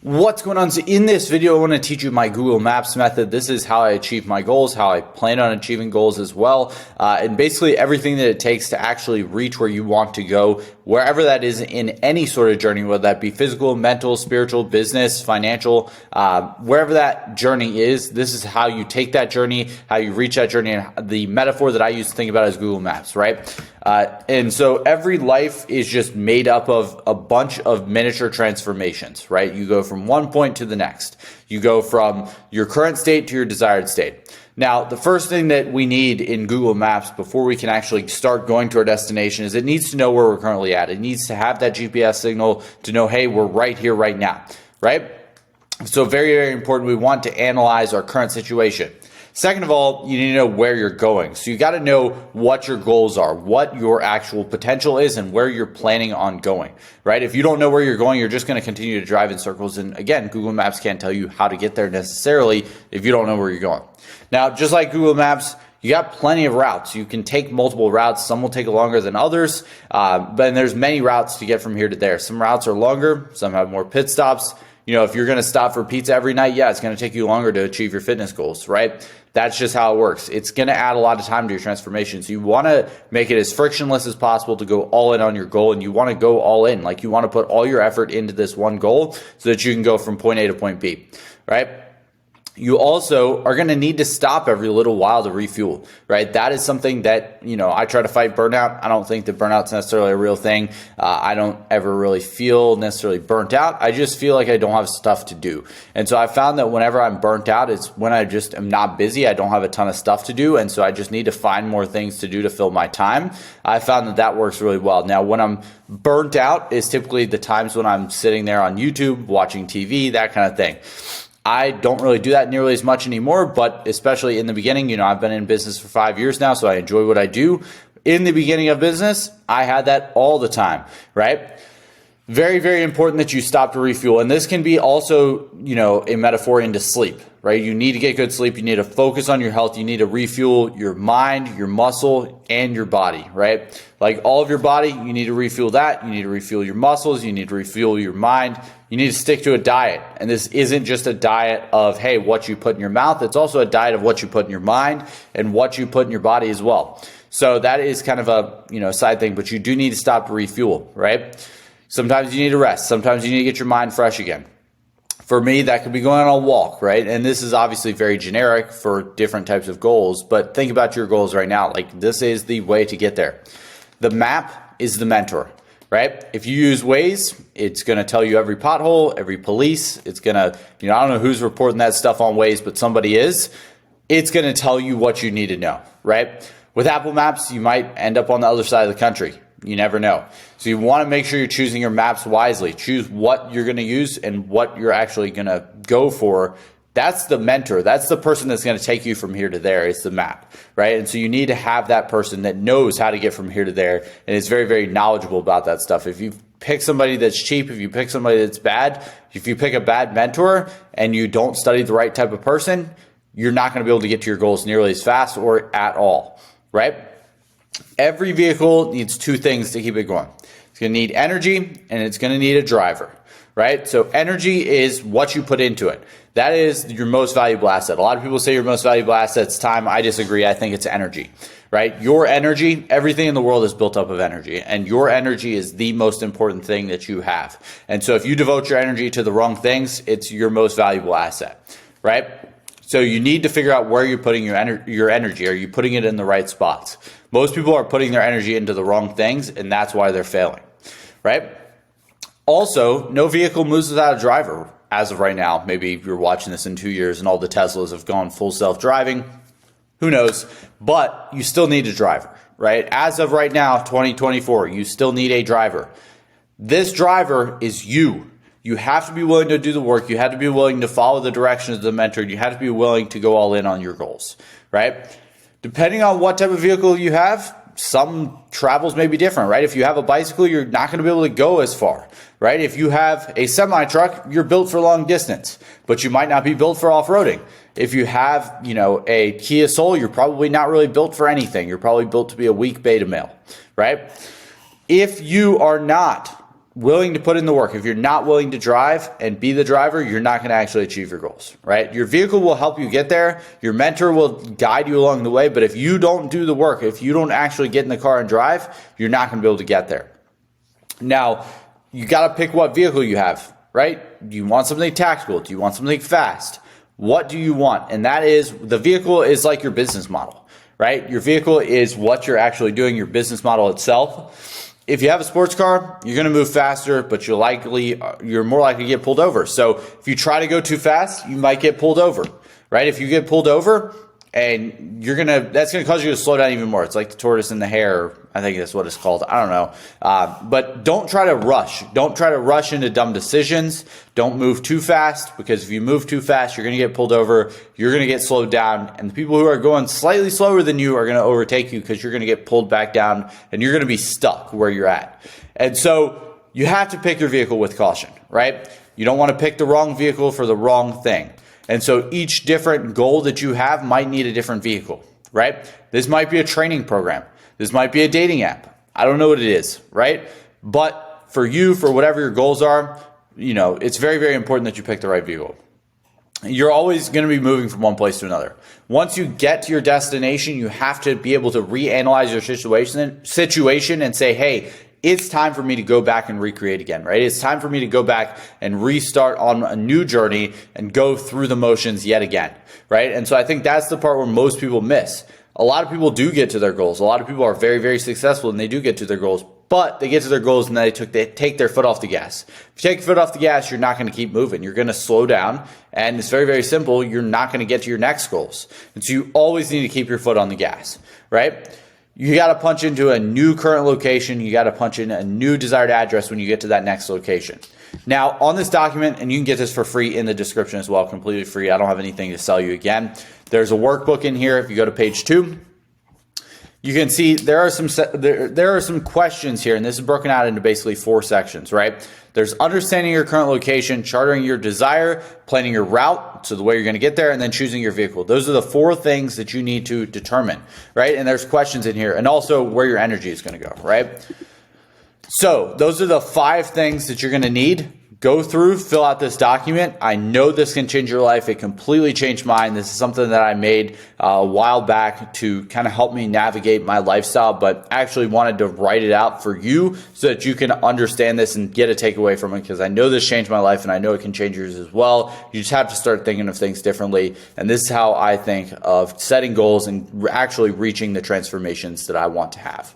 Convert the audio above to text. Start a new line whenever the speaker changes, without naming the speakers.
What's going on? So in this video, I want to teach you my Google Maps method. This is how I achieve my goals, how I plan on achieving goals as well, and basically everything that it takes to actually reach where you want to go, wherever that is in any sort of journey, whether that be physical, mental, spiritual, business, financial, wherever that journey is. This is how you take that journey, how you reach that journey, and the metaphor that I use to think about is Google Maps, right? And so every life is just made up of a bunch of miniature transformations, right? You go from one point to the next. You go from your current state to your desired state. Now, the first thing that we need in Google Maps before we can actually start going to our destination is it needs to know where we're currently at. It needs to have that GPS signal to know, hey, we're right here, right now, right? So very, very important. We want to analyze our current situation. Second of all, you need to know where you're going. So you got to know what your goals are, what your actual potential is, and where you're planning on going, right? If you don't know where you're going, you're just going to continue to drive in circles. And again, Google Maps can't tell you how to get there necessarily if you don't know where you're going. Now, just like Google Maps, you got plenty of routes. You can take multiple routes. Some will take longer than others, but there's many routes to get from here to there. Some routes are longer. Some have more pit stops. You know, if you're going to stop for pizza every night, yeah, it's going to take you longer to achieve your fitness goals, right? That's just how it works. It's going to add a lot of time to your transformation. So you want to make it as frictionless as possible to go all in on your goal, and you want to go all in. Like you want to put all your effort into this one goal so that you can go from point A to point B, right? You also are going to need to stop every little while to refuel, right? That is something that, you know, I try to fight burnout. I don't think that burnout's necessarily a real thing. I don't ever really feel necessarily burnt out. I just feel like I don't have stuff to do. And so I found that whenever I'm burnt out, it's when I just am not busy. I don't have a ton of stuff to do. And so I just need to find more things to do to fill my time. I found that that works really well. Now, when I'm burnt out is typically the times when I'm sitting there on YouTube, watching TV, that kind of thing. I don't really do that nearly as much anymore, but especially in the beginning, you know, I've been in business for 5 years now, so I enjoy what I do. In the beginning of business, I had that all the time, right? Very, very important that you stop to refuel. And this can be also, you know, a metaphor into sleep, right? You need to get good sleep. You need to focus on your health. You need to refuel your mind, your muscle, and your body, right? Like all of your body, you need to refuel that. You need to refuel your muscles. You need to refuel your mind. You need to stick to a diet. And this isn't just a diet of, hey, what you put in your mouth. It's also a diet of what you put in your mind and what you put in your body as well. So that is kind of a, you know, side thing, but you do need to stop to refuel, right? Sometimes you need to rest. Sometimes you need to get your mind fresh again. For me, that could be going on a walk, right? And this is obviously very generic for different types of goals, but think about your goals right now. Like this is the way to get there. The map is the mentor, right? If you use Waze, it's going to tell you every pothole, every police. It's going to, you know, I don't know who's reporting that stuff on Waze, but somebody is. It's going to tell you what you need to know, right? With Apple Maps, you might end up on the other side of the country. You never know. So you want to make sure you're choosing your maps wisely. Choose what you're going to use and what you're actually going to go for. That's the mentor. That's the person that's going to take you from here to there. It's the map, right? And so you need to have that person that knows how to get from here to there and is very, very knowledgeable about that stuff. If you pick somebody that's cheap, if you pick somebody that's bad, if you pick a bad mentor and you don't study the right type of person, you're not going to be able to get to your goals nearly as fast or at all, right? Every vehicle needs two things to keep it going. It's going to need energy and it's going to need a driver, right? So energy is what you put into it. That is your most valuable asset. A lot of people say your most valuable asset is time. I disagree. I think it's energy, right? Your energy, everything in the world is built up of energy, and your energy is the most important thing that you have. And so if you devote your energy to the wrong things, it's your most valuable asset, right? So you need to figure out where you're putting your energy. Are you putting it in the right spots? Most people are putting their energy into the wrong things, and that's why they're failing, right? Also, no vehicle moves without a driver as of right now. Maybe you're watching this in 2 years and all the Teslas have gone full self-driving. Who knows? But you still need a driver, right? As of right now, 2024, you still need a driver. This driver is you. You have to be willing to do the work. You have to be willing to follow the directions of the mentor. You have to be willing to go all in on your goals, right? Depending on what type of vehicle you have, some travels may be different, right? If you have a bicycle, you're not going to be able to go as far, right? If you have a semi-truck, you're built for long distance, but you might not be built for off-roading. If you have, you know, a Kia Soul, you're probably not really built for anything. You're probably built to be a weak beta male, right? If you are not willing to put in the work, if you're not willing to drive and be the driver, you're not going to actually achieve your goals, right? Your vehicle will help you get there. Your mentor will guide you along the way. But if you don't do the work, if you don't actually get in the car and drive, you're not going to be able to get there. Now, you got to pick what vehicle you have, right? Do you want something tactical? Do you want something fast? What do you want? And that is, the vehicle is like your business model, right? Your vehicle is what you're actually doing, your business model itself. If you have a sports car, you're going to move faster, but you're more likely to get pulled over. So if you try to go too fast, you might get pulled over, right? If you get pulled over, and that's going to cause you to slow down even more. It's like the tortoise and the hare. I think that's what it's called. I don't know. But don't try to rush. Don't try to rush into dumb decisions. Don't move too fast, because if you move too fast, you're going to get pulled over. You're going to get slowed down. And the people who are going slightly slower than you are going to overtake you, because you're going to get pulled back down and you're going to be stuck where you're at. And so you have to pick your vehicle with caution, right? You don't want to pick the wrong vehicle for the wrong thing. And so each different goal that you have might need a different vehicle, right? This might be a training program. This might be a dating app. I don't know what it is, right? But for you, for whatever your goals are, it's very, very important that you pick the right vehicle. You're always going to be moving from one place to another. Once you get to your destination, you have to be able to reanalyze your situation and say, hey, it's time for me to go back and recreate again, right? It's time for me to go back and restart on a new journey and go through the motions yet again, right? And so I think that's the part where most people miss. A lot of people do get to their goals. A lot of people are very, very successful, and they do get to their goals, but they get to their goals and they take their foot off the gas. If you take your foot off the gas, you're not going to keep moving. You're going to slow down, and it's very, very simple. You're not going to get to your next goals. And so you always need to keep your foot on the gas, right? You got to punch into a new current location. You got to punch in a new desired address when you get to that next location. Now, on this document, and you can get this for free in the description as well, completely free. I don't have anything to sell you again. There's a workbook in here. If you go to page 2, you can see there are some questions here, and this is broken out into basically 4 sections, right? There's understanding your current location, charting your desire, planning your route, so the way you're going to get there, and then choosing your vehicle. Those are the 4 things that you need to determine, right? And there's questions in here, and also where your energy is going to go, right? So those are the 5 things that you're going to need. Go through, fill out this document. I know this can change your life. It completely changed mine. This is something that I made a while back to kind of help me navigate my lifestyle, but actually wanted to write it out for you so that you can understand this and get a takeaway from it, because I know this changed my life and I know it can change yours as well. You just have to start thinking of things differently. And this is how I think of setting goals and actually reaching the transformations that I want to have.